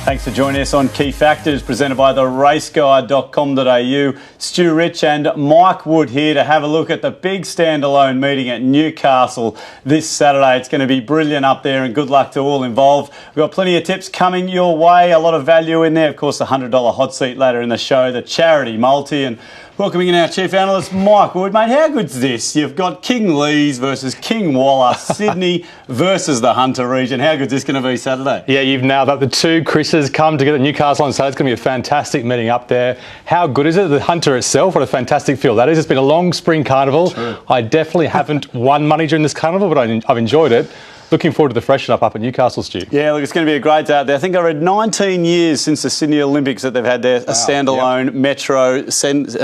Thanks for joining us on Key Factors, presented by theraceguide.com.au. Stu Rich and Mike Wood here to have a look at the big standalone meeting at Newcastle this Saturday. It's going to be brilliant up there, and good luck to all involved. We've got plenty of tips coming your way, a lot of value in there. Of course, the $100 hot seat later in the show, the charity multi, and welcoming in our chief analyst, Mike Wood. Mate, how good's this? You've got King Lees versus King Waller, Sydney versus the Hunter region. How good's this going to be Saturday? Yeah, you've nailed that. The two Chris's come together at Newcastle on Saturday. It's going to be a fantastic meeting up there. How good is it? The Hunter itself, what a fantastic field that is. It's been a long spring carnival. True. I definitely haven't won money during this carnival, but I've enjoyed it. Looking forward to the freshen up at Newcastle, Stu. Yeah, look, it's going to be a great day out there. I think I read 19 years since the Sydney Olympics that they've had their standalone metro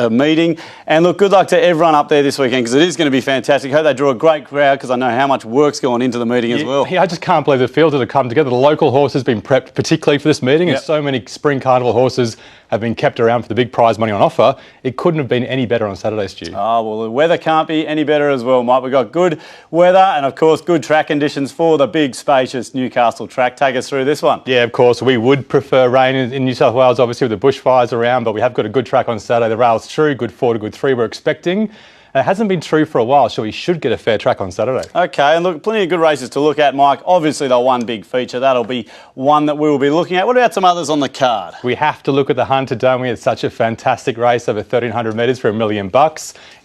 meeting. And look, good luck to everyone up there this weekend, because it is going to be fantastic. Hope they draw a great crowd, because I know how much work's gone into the meeting as well. Yeah, I just can't believe the fields that have come together. The local horses have been prepped particularly for this meeting, and so many spring carnival horses have been kept around for the big prize money on offer. It couldn't have been any better on Saturday, Stu. Oh, well, the weather can't be any better as well, Mike. We've got good weather and, of course, good track conditions for the big, spacious Newcastle track. Take us through this one. Yeah, of course. We would prefer rain in New South Wales, obviously, with the bushfires around, but we have got a good track on Saturday. The rail's true, good 4 to good 3 we're expecting. It hasn't been true for a while, so we should get a fair track on Saturday. OK, and look, plenty of good races to look at, Mike. Obviously, the one big feature, that'll be one that we will be looking at. What about some others on the card? We have to look at the Hunter, don't we? It's such a fantastic race, over 1,300 metres for $1 million.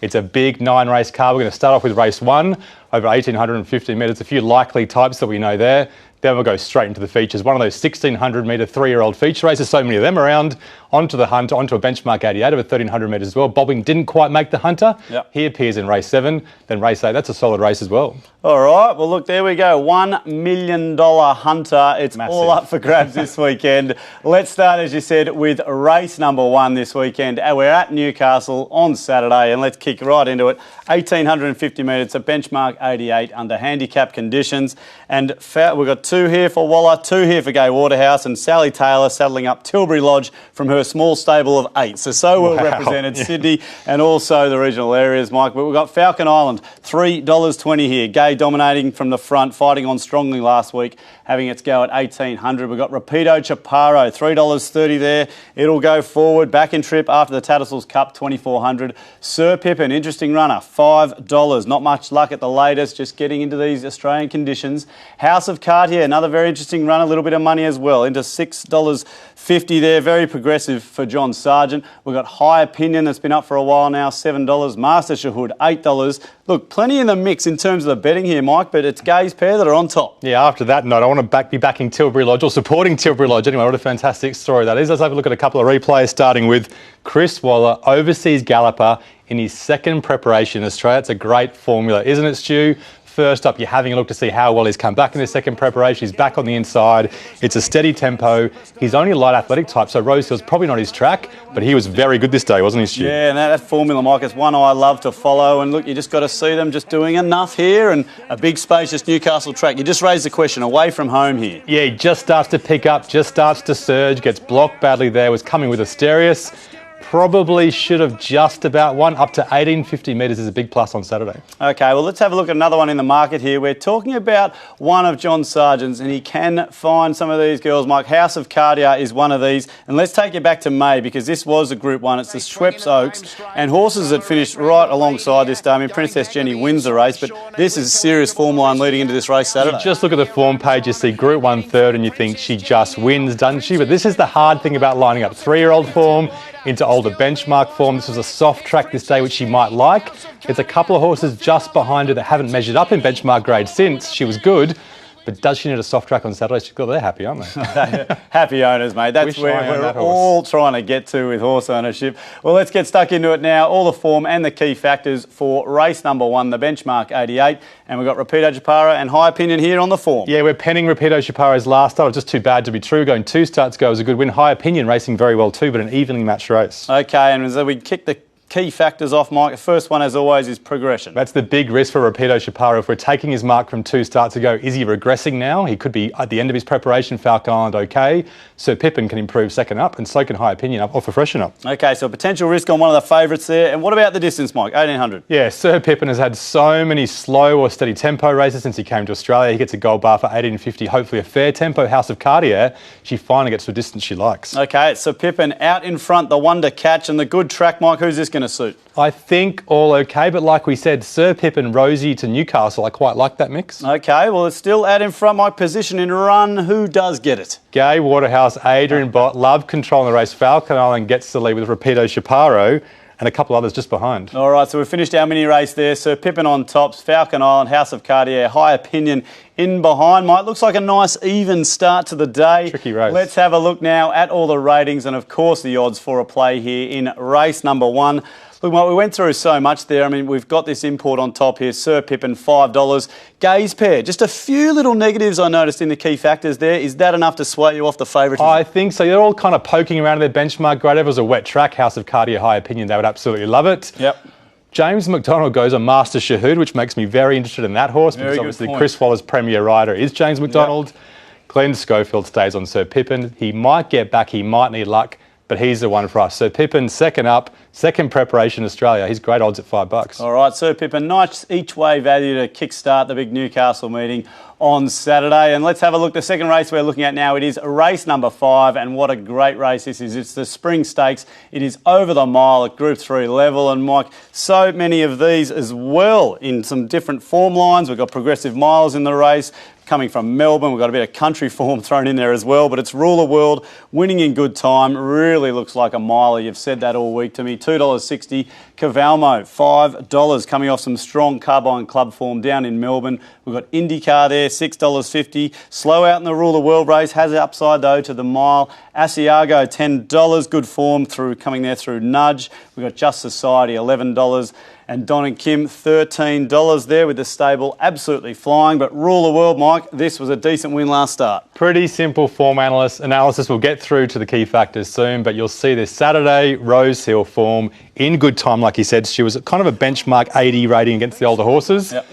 It's a big 9-race card. We're going to start off with race 1, over 1,850 metres. A few likely types that we know there. Then we'll go straight into the features. One of those 1,600-metre 3-year-old feature races, so many of them around. Onto the Hunter, onto a benchmark 88 over 1,300 metres as well. Bobbing didn't quite make the Hunter. Yep. He appears in race 7. Then race 8, that's a solid race as well. All right, well, look, there we go. $1 million Hunter. It's massive. All up for grabs this weekend. Let's start, as you said, with race number 1 this weekend. We're at Newcastle on Saturday, and let's kick right into it. 1,850 metres, a benchmark 88 under handicap conditions. And we've got 2 here for Waller, 2 here for Gay Waterhouse, and Sally Taylor saddling up Tilbury Lodge from her small stable of 8. So well represented, Sydney and also the regional areas, Mike. But we've got Falcon Island, $3.20 here. Gay dominating from the front, fighting on strongly last week, having its go at 1,800. We've got Rapido Chaparro, $3.30 there. It'll go forward, back in trip after the Tattersalls Cup, 2,400. Sir Pippin, interesting runner, $5. Not much luck at the latest, just getting into these Australian conditions. House of Cartier, another very interesting run, a little bit of money as well, into $6.50 there. Very progressive for John Sargent. We've got High Opinion that's been up for a while now, $7. Master Shahood, $8. Look, plenty in the mix in terms of the betting here, Mike, but it's Gay's pair that are on top. Yeah, after that note, I want to be backing Tilbury Lodge, or supporting Tilbury Lodge. Anyway, what a fantastic story that is. Let's have a look at a couple of replays, starting with Chris Waller, overseas galloper in his second preparation in Australia. It's a great formula, isn't it, Stu? First up, you're having a look to see how well he's come back in his second preparation. He's back on the inside. It's a steady tempo. He's only a light athletic type, so Rosehill's probably not his track, but he was very good this day, wasn't he, Stu? Yeah, and that formula, Mike, is one I love to follow. And look, you just got to see them just doing enough here, and a big, spacious Newcastle track. You just raised the question, away from home here. Yeah, he just starts to pick up, just starts to surge, gets blocked badly there, was coming with Asterius. Probably should have just about won. Up to 1,850 metres is a big plus on Saturday. OK, well, let's have a look at another one in the market here. We're talking about one of John Sargent's, and he can find some of these girls, Mike. House of Cartier is one of these. And let's take you back to May, because this was a Group 1. It's the Schweppes Oaks, and horses that finished right alongside this day. I mean, Princess Jenny wins the race, but this is a serious form line leading into this race Saturday. You just look at the form page, you see Group 1 third, and you think she just wins, doesn't she? But this is the hard thing about lining up 3-year-old form into older benchmark form. This was a soft track this day, which she might like. There's a couple of horses just behind her that haven't measured up in benchmark grade since. She was good, but does she need a soft track on Saturday? Well, they're happy, aren't they? Happy owners, mate. That's where we're all trying to get to with horse ownership. Well, let's get stuck into it now. All the form and the key factors for race number 1, the benchmark 88. And we've got Rapido Chaparro and High Opinion here on the form. Yeah, we're penning Rapido Chaparro's last start. Just too bad to be true. Going 2 starts ago was a good win. High Opinion racing very well too, but an evenly matched race. OK, and as we kick the key factors off, Mike. The first one, as always, is progression. That's the big risk for Rapido Chaparro. If we're taking his mark from 2 starts ago, is he regressing now? He could be at the end of his preparation. Falcon Island okay. Sir Pippin can improve second up, and so can High Opinion up off a freshen up. Okay, so potential risk on one of the favourites there. And what about the distance, Mike? 1800. Yeah, Sir Pippin has had so many slow or steady tempo races since he came to Australia. He gets a gold bar for 1850, hopefully a fair tempo. House of Cartier, she finally gets to a distance she likes. Okay, so Pippin out in front, the one to catch and the good track, Mike. Who's this going to suit? I think all okay, but like we said, Sir Pippin, Rosie to Newcastle, I quite like that mix. Okay, well, it's still out in front, Mike. Position in run. Who does get it? Gay, Waterhouse, Adrian Bott, love controlling the race. Falcon Island gets the lead with Rapido Chaparro and a couple others just behind. All right, so we've finished our mini race there. Sir Pippin on tops, Falcon Island, House of Cartier, High Opinion in behind. Mike, looks like a nice even start to the day. Tricky race. Let's have a look now at all the ratings and, of course, the odds for a play here in race number 1. Look, Mike, we went through so much there. I mean, we've got this import on top here. Sir Pippin, $5. Gaze pair, just a few little negatives I noticed in the key factors there. Is that enough to sway you off the favourite? I think so. They're all kind of poking around at their benchmark grade. If it was a wet track, House of Cartier, High Opinion, they would absolutely love it. Yep. James Mcdonald goes on Master Shahood, which makes me very interested in that horse because obviously Chris Waller's premier rider is James Mcdonald. Yep. Glenn Schofield stays on Sir Pippin. He might get back, he might need luck, but he's the one for us. Sir Pippin, second up, second preparation Australia. He's great odds at $5. All right, Sir Pippin, nice each way value to kickstart the big Newcastle meeting on Saturday. And let's have a look. The second race we're looking at now, it is race number 5, and what a great race this is. It's the Spring Stakes. It is over the mile at Group 3 level. And Mike, so many of these as well in some different form lines. We've got progressive miles in the race. Coming from Melbourne, we've got a bit of country form thrown in there as well, but it's Ruler World, winning in good time, really looks like a miler. You've said that all week to me. $2.60. Cavalmo, $5, coming off some strong Carbine Club form down in Melbourne. We've got IndyCar there, $6.50. Slow out in the Ruler World race, has an upside though to the mile. Asiago, $10, good form coming there through Nudge. We've got Just Society, $11. And Don and Kim, $13 there with the stable absolutely flying. But Ruler World, Mike, this was a decent win last start. Pretty simple form analysis. We'll get through to the key factors soon, but you'll see this Saturday, Rose Hill form in good time, like you said. She was kind of a benchmark 80 rating against the older horses. Yep.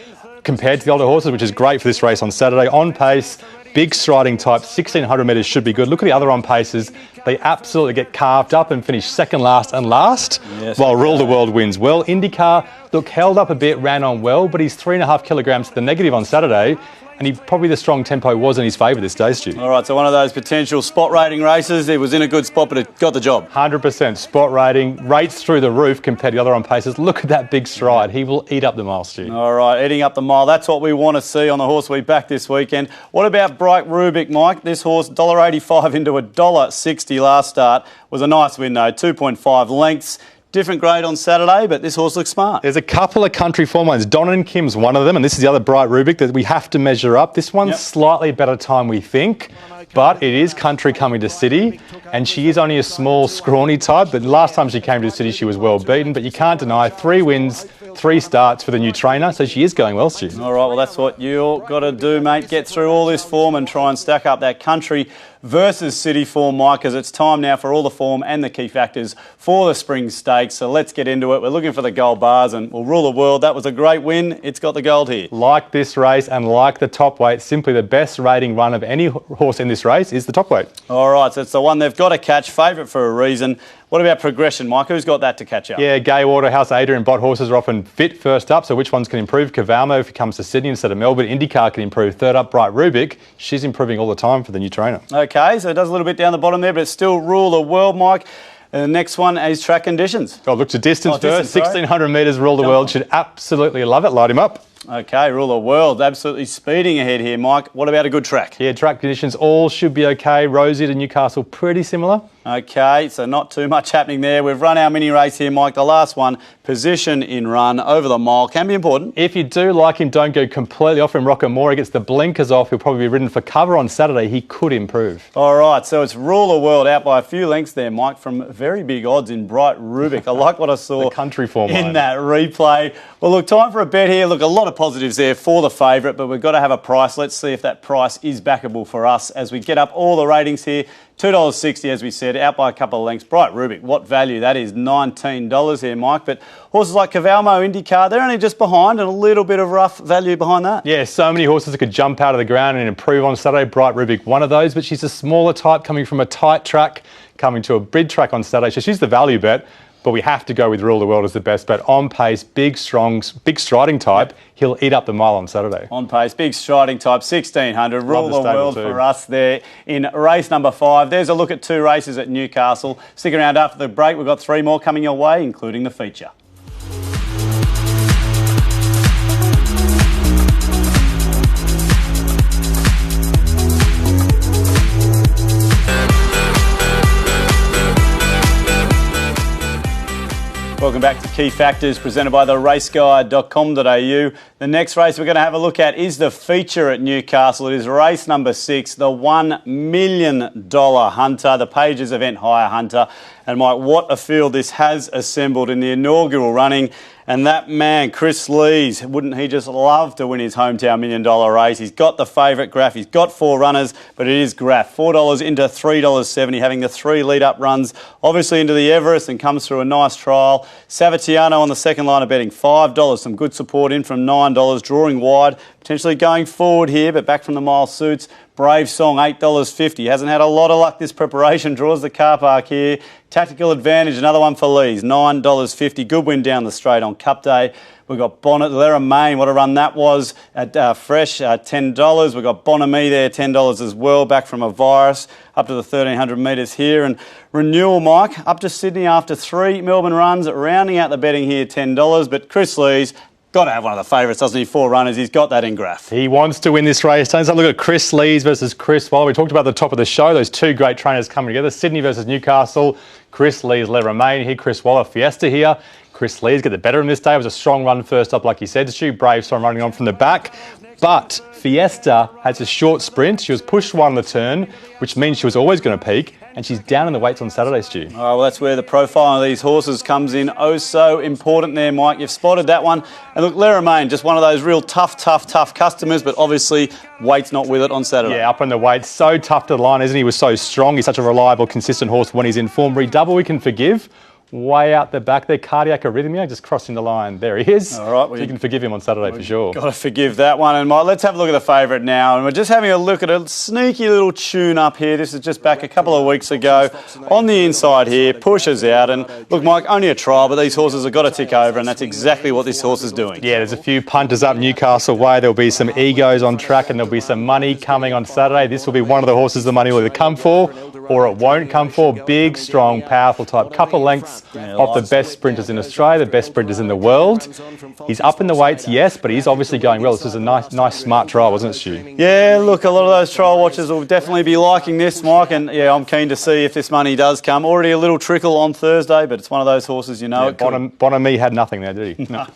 Compared to the older horses, which is great for this race on Saturday. On pace, big striding type, 1,600 metres should be good. Look at the other on paces. They absolutely get carved up and finish second last and last, while Rule the World wins. Well, IndyCar, look, held up a bit, ran on well, but he's 3.5 kilograms to the negative on Saturday. And probably the strong tempo was in his favour this day, Stu. All right, so one of those potential spot rating races. It was in a good spot, but it got the job. 100% spot rating, rates through the roof compared to the other on paces. Look at that big stride. He will eat up the mile, Stu. All right, eating up the mile. That's what we want to see on the horse we back this weekend. What about Bright Rubik, Mike? This horse, $1.85 into $1.60 last start. Was a nice win, though. 2.5 lengths. Different grade on Saturday, but this horse looks smart. There's a couple of country form lines. Don and Kim's one of them, and this is the other Bright Rubik that we have to measure up. This one's slightly better time, we think, but it is country coming to city, and she is only a small, scrawny type. But last time she came to the city, she was well beaten, but you can't deny 3 wins, 3 starts for the new trainer, so she is going well, Stu. All right, well, that's what you've got to do, mate. Get through all this form and try and stack up that country versus city form, Mike, because it's time now for all the form and the key factors for the Spring Stakes. So let's get into it. We're looking for the gold bars, and we'll Rule the World. That was a great win. It's got the gold here. Like this race and like the top weight, simply the best rating run of any horse in this race is the top weight. All right, so it's the one they've got to catch. Favourite for a reason. What about progression, Mike? Who's got that to catch up? Yeah, Gay, Waterhouse, Adrian Bott horses are often fit first up, so which ones can improve? Cavalmo, if he comes to Sydney instead of Melbourne. IndyCar can improve third up. Bright Rubik, she's improving all the time for the new trainer. Okay, so it does a little bit down the bottom there, but it's still Rule the World, Mike. And the next one is track conditions. Oh, look to distance first. 1,600 metres, Rule the World. Should absolutely love it. Light him up. Okay, Rule the World. Absolutely speeding ahead here, Mike. What about a good track? Yeah, track conditions all should be okay. Rosie to Newcastle, pretty similar. Okay, so not too much happening there. We've run our mini race here, Mike. The last one, position in run over the mile, can be important. If you do like him, don't go completely off him. Rockamore, he gets the blinkers off. He'll probably be ridden for cover on Saturday. He could improve. All right, so it's Rule the World out by a few lengths there, Mike, from very big odds in Bright Rubik. I like what I saw the country form in that replay. Well, look, time for a bet here. Look, a lot of positives there for the favourite, but we've got to have a price. Let's see if that price is backable for us as we get up all the ratings here $2.60, as we said, out by a couple of lengths. Bright Rubik, what value? That is $19 here, Mike. But horses like Cavalmo, IndyCar, they're only just behind, and a little bit of rough value behind that. Yeah, so many horses that could jump out of the ground and improve on Saturday. Bright Rubik, one of those, but she's a smaller type coming from a tight track, coming to a big track on Saturday. So she's the value bet. But we have to go with Rule the World as the best bet. On pace, big, strong, big striding type. He'll eat up the mile on Saturday. On pace, big striding type, 1600. Rule the World for us there in race number 5. There's a look at 2 races at Newcastle. Stick around after the break. We've got 3 more coming your way, including the feature. Welcome back to Key Factors, presented by theraceguide.com.au. The next race we're going to have a look at is the feature at Newcastle. It is race number 6, the $1 million Hunter, the Pages Event Hire Hunter. And Mike, what a field this has assembled in the inaugural running. And that man, Chris Lees, wouldn't he just love to win his hometown $1 million race? He's got the favourite Graf. He's got 4 runners, but it is Graf. $4 into $3.70, having the 3 lead-up runs, obviously into the Everest, and comes through a nice trial. Savatiano on the second line of betting, $5. Some good support in from $9, drawing wide, potentially going forward here, but back from the mile suits. Brave Song, $8.50. Hasn't had a lot of luck this preparation. Draws the car park here. Tactical Advantage, another one for Lees, $9.50. Good win down the straight on Cup Day. We've got Bonnet, Lera Main, what a run that was at Fresh, $10. We've got Bonamie there, $10 as well, back from a virus, up to the 1,300 metres here. And Renewal, Mike, up to Sydney after 3 Melbourne runs, rounding out the betting here, $10. But Chris Lees, got to have one of the favourites, doesn't he? 4 runners. He's got that in Graf. He wants to win this race. Let's have a look at Chris Lees versus Chris Waller. We talked about the top of the show, those 2 great trainers coming together. Sydney versus Newcastle. Chris Lees, Le Remain here. Chris Waller, Fiesta here. Chris Lees get the better of him this day. It was a strong run first up, like he said. Stu Brave Storm running on from the back. But Fiesta has a short sprint. She was pushed 1 on the turn, which means she was always going to peak. And she's down in the weights on Saturday, Stu. Oh, well, that's where the profile of these horses comes in. Oh, so important there, Mike. You've spotted that one. And look, Le Remain, just one of those real tough customers, but obviously weight's not with it on Saturday. Yeah, up on the weight. So tough to the line, isn't he? He was so strong. He's such a reliable, consistent horse when he's in form. Redouble we can forgive. Way out the back there, cardiac arrhythmia, just crossing the line. There he is. All right, so you can forgive him on Saturday for sure. Got to forgive that one. And Mike, let's have a look at the favourite now. And we're just having a look at a sneaky little tune up here. This is just back a couple of weeks ago. On the inside here, pushes out. And look, Mike, only a trial, but these horses have got to tick over, and that's exactly what this horse is doing. Yeah, there's a few punters up Newcastle way. There'll be some egos on track, and there'll be some money coming on Saturday. This will be one of the horses the money will either come for or it won't come for. Big, strong, powerful type. Couple lengths of the best sprinters in Australia, the best sprinters in the world. He's up in the weights, yes, but he's obviously going well. This is a nice, smart trial, wasn't it, Stu? Yeah, look, a lot of those trial watchers will definitely be liking this, Mike, and yeah, I'm keen to see if this money does come. Already a little trickle on Thursday, but it's one of those horses, you know. Yeah, Bonamie had nothing there, did he? No.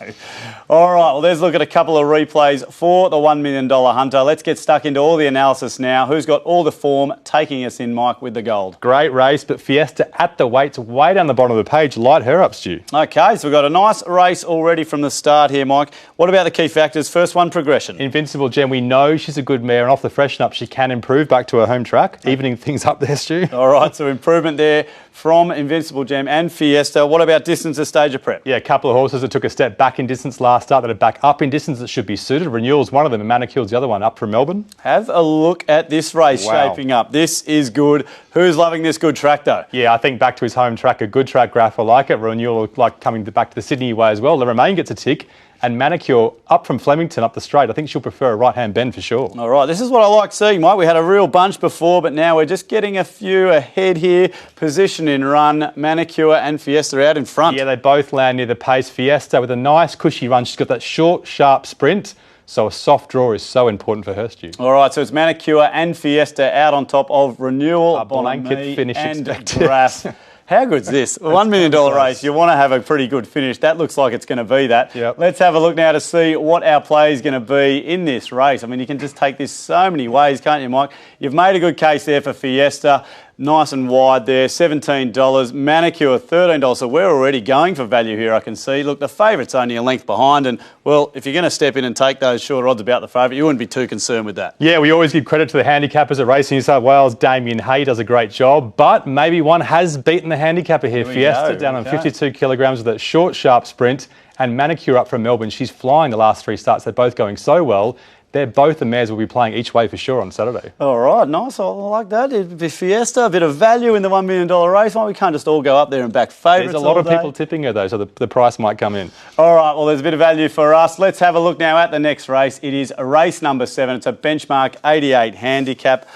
All right, well, let's look at a couple of replays for the $1 million Hunter. Let's get stuck into all the analysis now. Who's got all the form taking us in, Mike, with the gold? Great race, but Fiesta at the weights, way down the bottom of the page. Light her up, Stu. Okay, so we've got a nice race already from the start here, Mike. What about the key factors? First one, progression. Invincible Gem, we know she's a good mare, and off the freshen up, she can improve back to her home track, evening things up there, Stu. All right, so improvement there from Invincible Gem and Fiesta. What about distance at stage of prep? Yeah, a couple of horses that took a step back in distance last start that are back up in distance that should be suited. Renewal's one of them and Manicure's the other one, up from Melbourne. Have a look at this race shaping up. This is good. Who's loving this good track, though? Yeah, I think back to his home track, a good track, Graf will like it. Renewal will like coming back to the Sydney way as well. The Remain gets a tick. And Manicure up from Flemington up the straight. I think she'll prefer a right-hand bend for sure. All right, this is what I like seeing, Mike. We had a real bunch before, but now we're just getting a few ahead here. Position in run, Manicure and Fiesta out in front. Yeah, they both land near the pace. Fiesta with a nice cushy run. She's got that short, sharp sprint. So a soft draw is so important for her, Stu. All right, so it's Manicure and Fiesta out on top of Renewal, a blanket finish and expected. Graf. How good's this? $1 million race. You want to have a pretty good finish. That looks like it's going to be that. Yep. Let's have a look now to see what our play is going to be in this race. I mean, you can just take this so many ways, can't you, Mike? You've made a good case there for Fiesta. nice and wide there, $17. Manicure, $13. So we're already going for value here, I can see. Look, the favourite's only a length behind. And, well, if you're going to step in and take those short odds about the favourite, you wouldn't be too concerned with that. Yeah, we always give credit to the handicappers at Racing New South Wales. Damien Hay does a great job. But maybe one has beaten the handicapper here. Fiesta down on 52 kilograms with a short, sharp sprint. And Manicure up from Melbourne. She's flying the last 3 starts. They're both going so well. They're both the mares will be playing each way for sure on Saturday. All right, nice. I like that. The Fiesta, a bit of value in the $1 million race. Why we can't just all go up there and back favourites? There's a lot of people tipping her though, so the price might come in. All right, well, there's a bit of value for us. Let's have a look now at the next race. It is race number 7. It's a benchmark 88 handicap.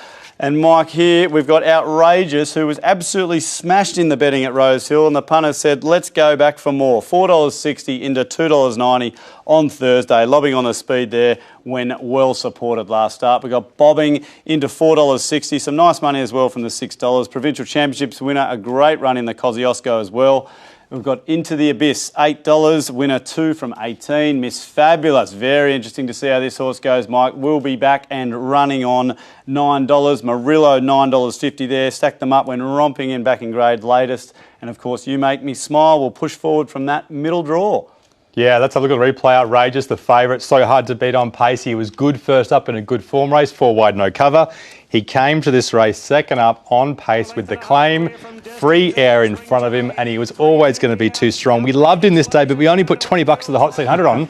And Mike, here we've got Outrageous, who was absolutely smashed in the betting at Rosehill, and the punter said, let's go back for more. $4.60 into $2.90 on Thursday, lobbing on the speed there when well supported last start. We got bobbing into $4.60, some nice money as well from the $6. Provincial Championships winner, a great run in the Kosciuszko as well. We've got Into the Abyss, $8, winner 2 from 18. Miss Fabulous, very interesting to see how this horse goes, Mike. We'll be back and running on $9. Marillo, $9.50 there. Stack them up when romping in back in grade latest. And of course, You Make Me Smile will push forward from that middle draw. Yeah, let's have a look at the replay. Outrageous, the favourite. So hard to beat on pace. He was good first up in a good form race, 4 wide, no cover. He came to this race second up on pace with the claim, free air in front of him, and he was always going to be too strong. We loved him this day, but we only put $20 to the Hot Seat 100 on.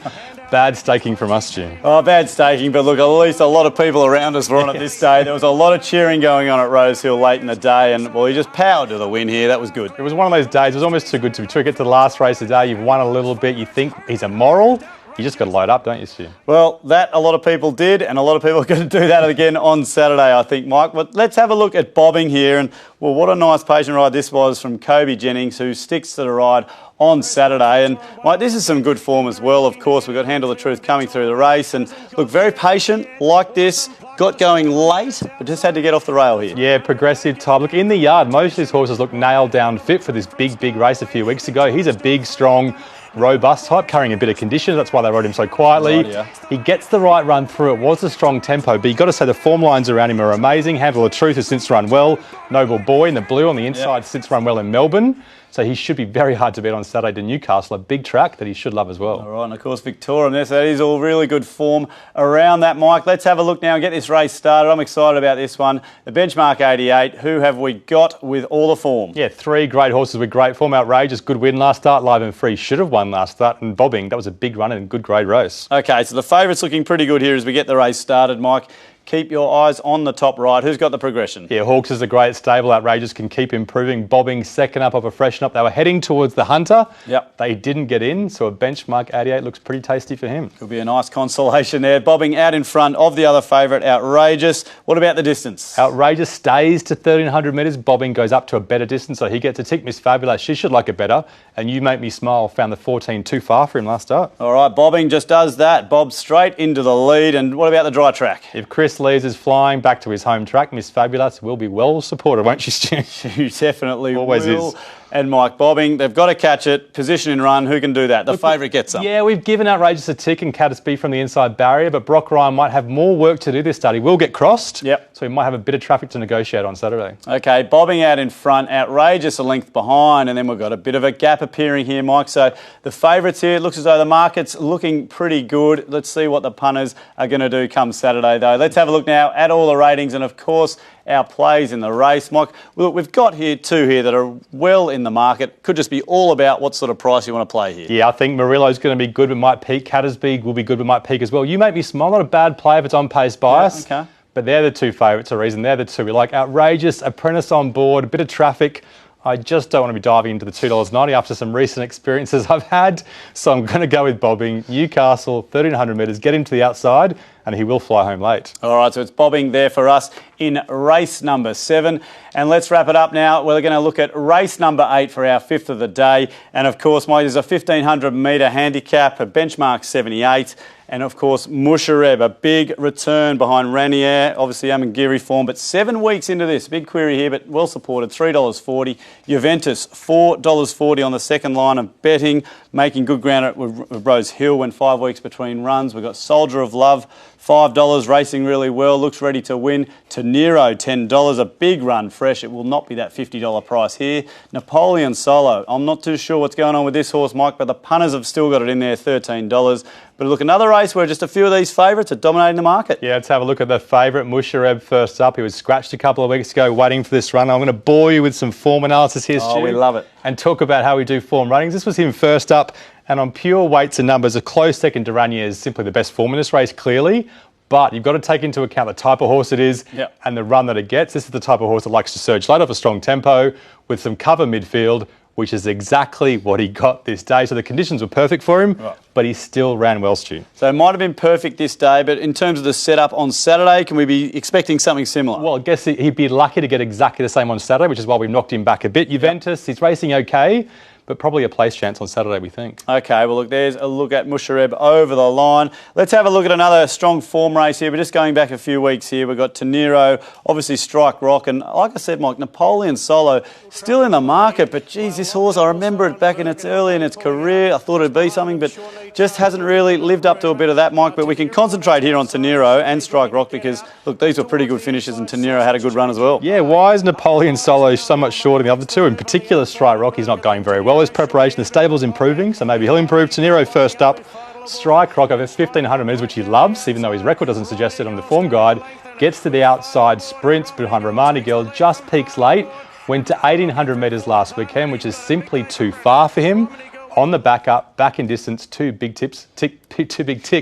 Bad staking from us, Jim. Oh, bad staking, but look, at least a lot of people around us were on it this day. There was a lot of cheering going on at Rosehill late in the day, and, well, he just powered to the win here. That was good. It was one of those days. It was almost too good to be true. Get to the last race of the day, you've won a little bit. You think he's immoral. You just got to load up, don't you, Stu? Well, that a lot of people did, and a lot of people are going to do that again on Saturday, I think, Mike. But let's have a look at bobbing here. And, well, what a nice patient ride this was from Kobe Jennings, who sticks to the ride on Saturday. And, Mike, this is some good form as well. Of course, we've got Handle the Truth coming through the race. And, look, very patient, like this. Got going late, but just had to get off the rail here. Yeah, progressive type. Look, in the yard, most of these horses look nailed down fit for this big race a few weeks ago. He's a big, strong, robust type, carrying a bit of condition. That's why they rode him so quietly. Right, yeah. He gets the right run through. It was a strong tempo, but you've got to say the form lines around him are amazing. Handle of Truth has since run well. Noble Boy in the blue on the inside since run well in Melbourne. So he should be very hard to beat on Saturday to Newcastle, a big track that he should love as well. All right, and of course Victoria, so that is all really good form around that, Mike. Let's have a look now and get this race started. I'm excited about this one. The benchmark 88, who have we got with all the form? Yeah, 3 great horses with great form. Outrageous, good win last start. Live and Free should have won last start. And Bobbing, that was a big run and good grade race. Okay, so the favourite's looking pretty good here as we get the race started, Mike. Keep your eyes on the top right. Who's got the progression? Yeah, Hawks is a great stable. Outrageous can keep improving. Bobbing second up of a freshen up. They were heading towards the Hunter. Yep. They didn't get in, so a benchmark 88 looks pretty tasty for him. Could be a nice consolation there. Bobbing out in front of the other favourite, Outrageous. What about the distance? Outrageous stays to 1,300 metres. Bobbing goes up to a better distance, so he gets a tick. Miss Fabulous, she should like it better. And You Make Me Smile found the 14 too far for him last start. All right, Bobbing just does that. Bobs straight into the lead. And what about the dry track? If Chris Lees is flying back to his home track, Miss Fabulous will be well supported, won't she, Stu? She definitely always will. Is. And Mike, bobbing, they've got to catch it. Position and run, who can do that? The favourite gets some. Yeah, we've given Outrageous a tick and Caterspie from the inside barrier, but Brock Ryan might have more work to do this start. He will get crossed, so he might have a bit of traffic to negotiate on Saturday. Okay, bobbing out in front, Outrageous a length behind, and then we've got a bit of a gap appearing here, Mike. So the favourites here, it looks as though the market's looking pretty good. Let's see what the punters are going to do come Saturday, though. Let's have a look now at all the ratings and, of course, our plays in the race. Mike, look, we've got here two here that are well in the market. Could just be all about what sort of price you want to play here. Yeah, I think Murillo's going to be good but might peak. Caterspie will be good but might peak as well. You Make Me Smile, not a bad play if it's on pace bias. Yeah, okay. But they're the two favourites, a reason. They're the two we like. Outrageous, Apprentice on board, a bit of traffic. I just don't want to be diving into the $2.90 after some recent experiences I've had. So I'm going to go with bobbing. Newcastle, 1,300 metres, get him to the outside, and he will fly home late. All right, so it's bobbing there for us in race number 7. And let's wrap it up now. We're going to look at race number 8 for our 5th of the day. And of course, Mike, there's a 1,500 metre handicap, a benchmark 78. And of course, Mushareb, a big return behind Ranier, obviously Amangiri form, but 7 weeks into this, big query here, but well supported, $3.40. Juventus, $4.40 on the second line of betting, making good ground at Rose Hill when 5 weeks between runs. We've got Soldier of Love, $5, racing really well, looks ready to win. Tenero, $10, a big run fresh. It will not be that $50 price here. Napoleon Solo, I'm not too sure what's going on with this horse, Mike, but the punters have still got it in there, $13. But look, another race where just a few of these favourites are dominating the market. Yeah, let's have a look at the favourite, Mushareb, first up. He was scratched a couple of weeks ago waiting for this run. I'm going to bore you with some form analysis here, Stu. Oh, we love it. And talk about how we do form ratings. This was him first up, and on pure weights and numbers, a close second to Ranier is simply the best form in this race, clearly. But you've got to take into account the type of horse it is and the run that it gets. This is the type of horse that likes to surge late off a strong tempo with some cover midfield, which is exactly what he got this day. So the conditions were perfect for him, but he still ran well, Stu. So it might have been perfect this day, but in terms of the setup on Saturday, can we be expecting something similar? Well, I guess he'd be lucky to get exactly the same on Saturday, which is why we've knocked him back a bit. Juventus, he's racing okay, but probably a place chance on Saturday, we think. Okay, well, look, there's a look at Mushareb over the line. Let's have a look at another strong form race here. We're just going back a few weeks here. We've got Tenero, obviously Strike Rock, and like I said, Mike, Napoleon Solo still in the market, but geez, this horse, I remember it back in its early in its career. I thought it'd be something, but just hasn't really lived up to a bit of that, Mike. But we can concentrate here on Tenero and Strike Rock because, look, these were pretty good finishes and Tenero had a good run as well. Yeah, why is Napoleon Solo so much shorter than the other two? In particular, Strike Rock, he's not going very well. His preparation, the stable's improving, so maybe he'll improve. Tenero first up. Strike Rock, over 1,500 metres, which he loves, even though his record doesn't suggest it on the form guide, gets to the outside, sprints behind Romani Girl, just peaks late, went to 1,800 metres last weekend, which is simply too far for him. On the back up, back in distance, two big ticks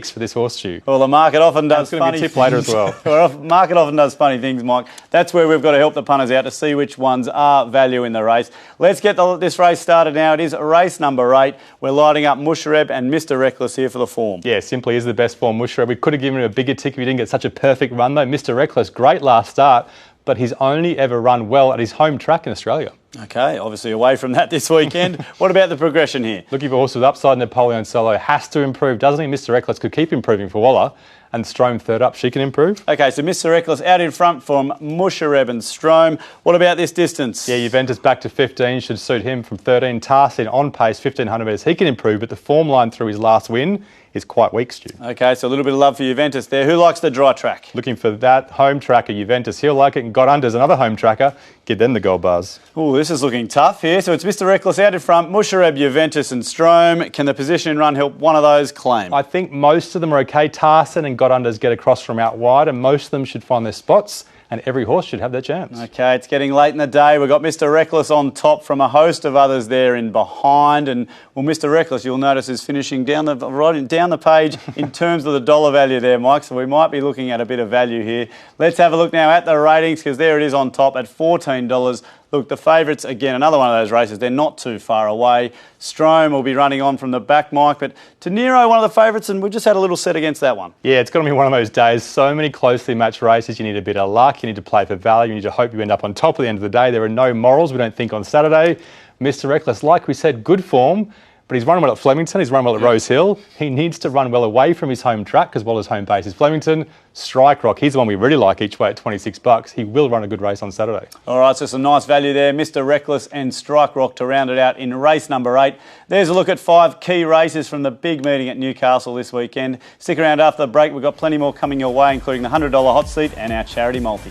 for this horseshoe. Well, the market often does funny things. It's going to be a tip later as well. The market often does funny things, Mike. That's where we've got to help the punters out to see which ones are value in the race. Let's get this race started now. It is race number 8. We're lighting up Mushareb and Mr. Reckless here for the form. Yeah, simply is the best form, Mushareb. We could have given him a bigger tick if he didn't get such a perfect run, though. Mr. Reckless, great last start, but he's only ever run well at his home track in Australia. Okay, obviously away from that this weekend. What about the progression here? Looking for horse with upside. Napoleon Solo has to improve, doesn't he? Mr. Reckless could keep improving for Waller. And Strome third up, she can improve. Okay, so Mr. Reckless out in front from Mushareb and Strome. What about this distance? Yeah, Juventus back to 15, should suit him from 13. Tarsin on pace, 1,500 metres. He can improve, but the form line through his last win is quite weak, Stu. Okay, so a little bit of love for Juventus there. Who likes the dry track? Looking for that home tracker, Juventus. He'll like it, and Got Under's another home tracker. Give them the gold bars. Oh, this is looking tough here. So it's Mr. Reckless out in front, Mushareb, Juventus and Strome. Can the position run help one of those claim? I think most of them are okay. Tarsin and Got Under's get across from out wide, and most of them should find their spots. And every horse should have their chance. Okay, it's getting late in the day. We've got Mr. Reckless on top from a host of others there in behind. And, well, Mr. Reckless, you'll notice, is finishing down the page in terms of the dollar value there, Mike. So we might be looking at a bit of value here. Let's have a look now at the ratings, because there it is on top at $14. Look, the favourites, again, another one of those races, they're not too far away. Strome will be running on from the back, Mike, but Tenero, one of the favourites, and we just had a little set against that one. Yeah, it's going to be one of those days. So many closely matched races. You need a bit of luck. You need to play for value. You need to hope you end up on top at the end of the day. There are no morals, we don't think, on Saturday. Mr. Reckless, like we said, good form. But he's run well at Flemington, he's run well at Rose Hill. He needs to run well away from his home track, because his home base is Flemington. Strike Rock, he's the one we really like each way at $26. He will run a good race on Saturday. All right, so some nice value there. Mr. Reckless and Strike Rock to round it out in race number 8. There's a look at 5 key races from the big meeting at Newcastle this weekend. Stick around after the break. We've got plenty more coming your way, including the $100 hot seat and our charity multi.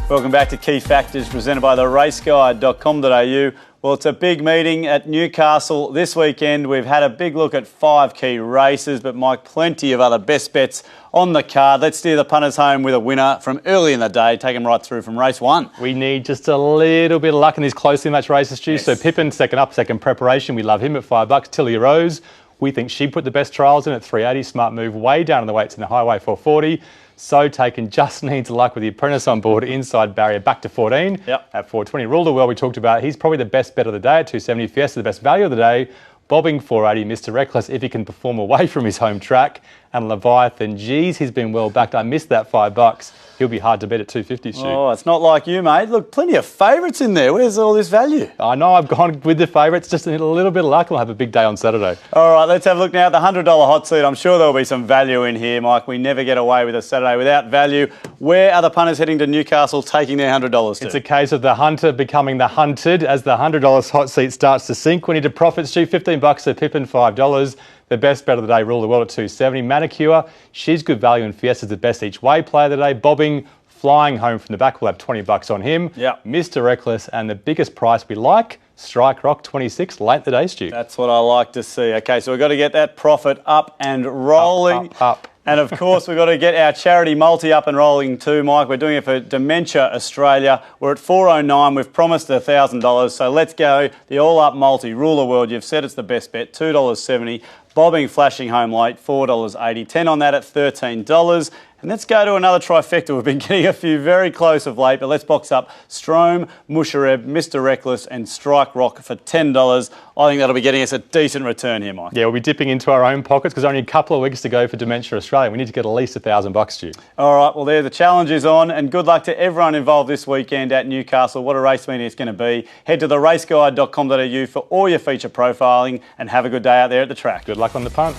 Welcome back to Key Factors, presented by the raceguide.com.au. Well, it's a big meeting at Newcastle this weekend. We've had a big look at 5 key races, but Mike, plenty of other best bets on the card. Let's steer the punters home with a winner from early in the day. Take them right through from race 1. We need just a little bit of luck in these closely matched races, Stu. Yes. So Pippin, second up, second preparation. We love him at $5. Tilly Rose, we think she put the best trials in at $3.80. Smart move way down in the weights in the highway, $4.40. So Taken just needs luck with the apprentice on board, inside barrier back to 14 at $4.20. Ruled well, we talked about. He's probably the best bet of the day at $2.70. Fiesta, the best value of the day. Bobbing $4.80. Mr. Reckless, if he can perform away from his home track. And Leviathan, geez, he's been well backed. I missed that $5. he'll be hard to beat at 250, Stu. Oh, it's not like you, mate. Look, plenty of favourites in there. Where's all this value? I know, I've gone with the favourites, just a little bit of luck. We'll have a big day on Saturday. All right, let's have a look now at the $100 hot seat. I'm sure there'll be some value in here, Mike. We never get away with a Saturday without value. Where are the punters heading to Newcastle taking their $100 to? It's a case of the hunter becoming the hunted. As the $100 hot seat starts to sink, we need to profit, Stu. $15 a Pippin, $5. The best bet of the day, Rule the World at 270. Manicure, she's good value, and Fiesta's the best each way player of the day. Bobbing, flying home from the back, we'll have $20 on him. Yep. Mr. Reckless, and the biggest price we like, Strike Rock 26, late in the day, Stu. That's what I like to see. Okay, so we've got to get that profit up and rolling. Up. And of course, we've got to get our charity multi up and rolling too, Mike. We're doing it for Dementia Australia. We're at 409. We've promised $1,000. So let's go. The all up multi, Rule the World. You've said it's the best bet, $2.70. Bobbing, flashing home late, $4.80. 10 on that at $13. And let's go to another trifecta. We've been getting a few very close of late, but let's box up Strome, Mushareb, Mr. Reckless and Strike Rock for $10. I think that'll be getting us a decent return here, Mike. Yeah, we'll be dipping into our own pockets because only a couple of weeks to go for Dementia Australia. We need to get at least $1,000, Stu. All right, well, there the challenge is on, and good luck to everyone involved this weekend at Newcastle. What a race meeting it's going to be. Head to theraceguide.com.au for all your feature profiling, and have a good day out there at the track. Good luck on the punt.